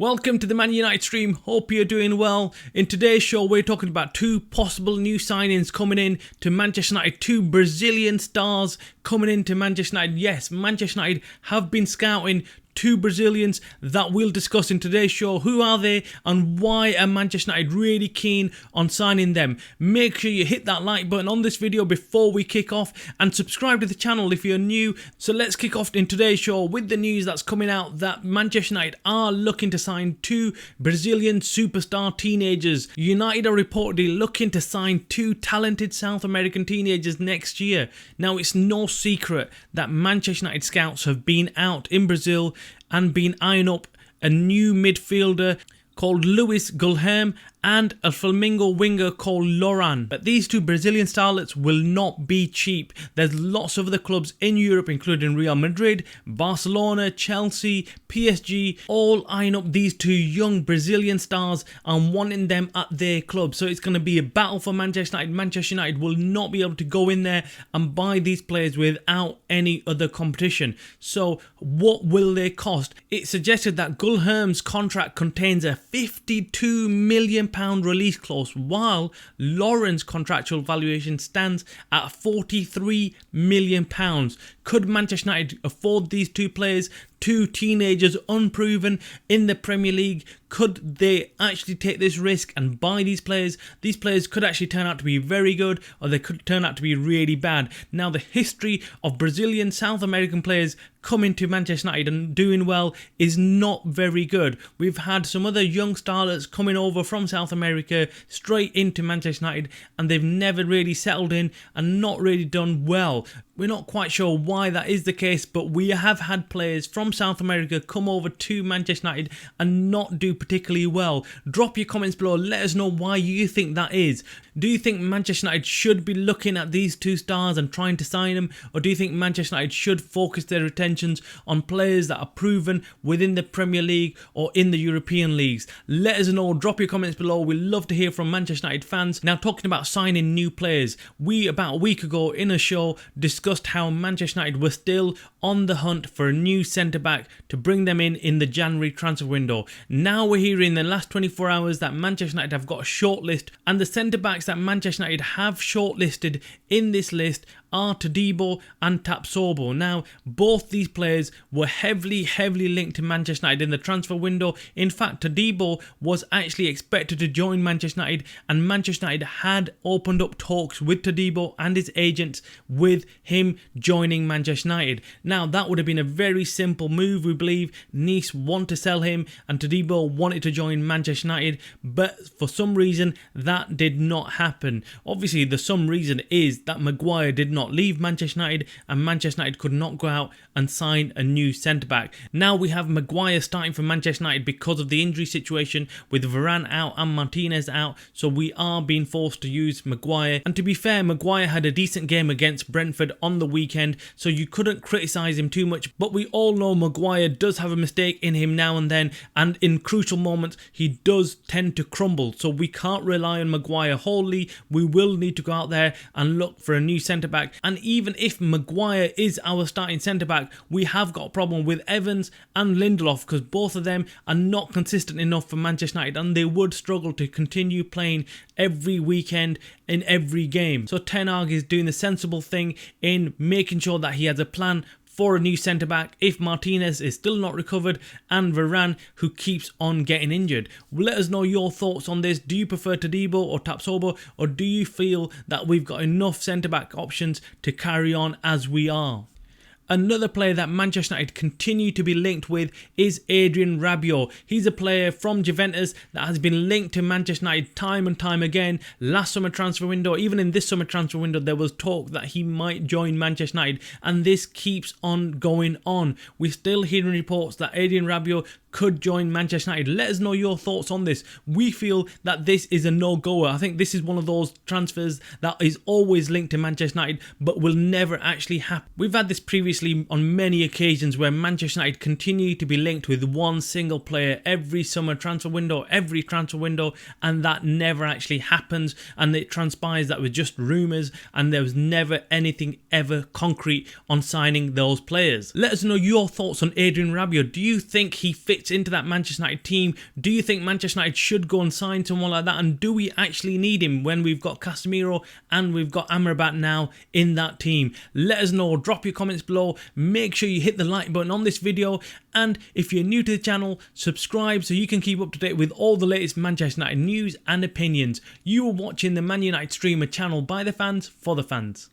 Welcome to the Man United stream, hope you're doing well. In today's show we're talking about two possible new signings coming in to Manchester United, two Brazilian stars coming into Manchester United. Yes, Manchester United have been scouting two Brazilians that we'll discuss in today's show. Who are they and why are Manchester United really keen on signing them? Make sure you hit that like button on this video before we kick off and subscribe to the channel if you're new. So let's kick off in today's show with the news that's coming out that Manchester United are looking to sign two Brazilian superstar teenagers. United are reportedly looking to sign two talented South American teenagers next year. Now it's no secret that Manchester United scouts have been out in Brazil and been eyeing up a new midfielder called Luis Guilherme and a Flamengo winger called Loran. But these two Brazilian starlets will not be cheap. There's lots of other clubs in Europe including Real Madrid, Barcelona, Chelsea, PSG, all eyeing up these two young Brazilian stars and wanting them at their club. So it's going to be a battle for Manchester United. Manchester United will not be able to go in there and buy these players without any other competition. So what will they cost? It's suggested that Guilherme's contract contains a £52 million release clause, while Loran's contractual valuation stands at £43 million. Could Manchester United afford these two players? Two teenagers, unproven in the Premier League. Could they actually take this risk and buy these players? These players could actually turn out to be very good, or they could turn out to be really bad. Now, the history of Brazilian South American players coming to Manchester United and doing well is not very good. We've had some other young starlets coming over from South America straight into Manchester United, and they've never really settled in and not really done well. We're not quite sure why that is the case, but we have had players from South America come over to Manchester United and not do particularly well. Drop your comments below, let us know why you think that is. Do you think Manchester United should be looking at these two stars and trying to sign them, or do you think Manchester United should focus their attentions on players that are proven within the Premier League or in the European leagues? Let us know, drop your comments below. We love to hear from Manchester United fans. Now, talking about signing new players, we about a week ago in a show discussed how Manchester United were still on the hunt for a new centre-back to bring them in the January transfer window. Now we're hearing in the last 24 hours that Manchester United have got a shortlist, and the centre-backs that Manchester United have shortlisted in this list are Todibo and Todibo. Now, both these players were heavily linked to Manchester United in the transfer window. In fact, Todibo was actually expected to join Manchester United, and Manchester United had opened up talks with Todibo and his agents with him joining Manchester United. Now, that would have been a very simple move, we believe. Nice want to sell him, and Todibo wanted to join Manchester United, but for some reason that did not happen. Obviously, the some reason is that Maguire did not leave Manchester United, and Manchester United could not go out and sign a new centre-back. Now we have Maguire starting for Manchester United because of the injury situation with Varane out and Martinez out, so we are being forced to use Maguire. And to be fair, Maguire had a decent game against Brentford on the weekend, so you couldn't criticise him too much, but we all know Maguire does have a mistake in him now and then, and in crucial moments he does tend to crumble, so we can't rely on Maguire wholly. We will need to go out there and look for a new centre-back. And even if Maguire is our starting centre-back, we have got a problem with Evans and Lindelof, because both of them are not consistent enough for Manchester United, and they would struggle to continue playing every weekend in every game. So Ten Hag is doing the sensible thing in making sure that he has a plan for a new centre-back if Martinez is still not recovered and Varane, who keeps on getting injured. Let us know your thoughts on this. Do you prefer Todibo or Todibo, or do you feel that we've got enough centre-back options to carry on as we are? Another player that Manchester United continue to be linked with is Adrien Rabiot. He's a player from Juventus that has been linked to Manchester United time and time again. Last summer transfer window, even in this summer transfer window, there was talk that he might join Manchester United, and this keeps on going on. We're still hearing reports that Adrien Rabiot could join Manchester United. Let us know your thoughts on this. We feel that this is a no-goer. I think this is one of those transfers that is always linked to Manchester United but will never actually happen. We've had this previously on many occasions where Manchester United continue to be linked with one single player every summer transfer window, every transfer window, and that never actually happens, and it transpires that was just rumours and there was never anything ever concrete on signing those players. Let us know your thoughts on Adrien Rabiot. Do you think he fits fits into that Manchester United team? Do you think Manchester United should go and sign someone like that? And do we actually need him when we've got Casemiro and we've got Amrabat now in that team? Let us know. Drop your comments below. Make sure you hit the like button on this video. And if you're new to the channel, subscribe so you can keep up to date with all the latest Manchester United news and opinions. You are watching the Man United Streamer channel by the fans for the fans.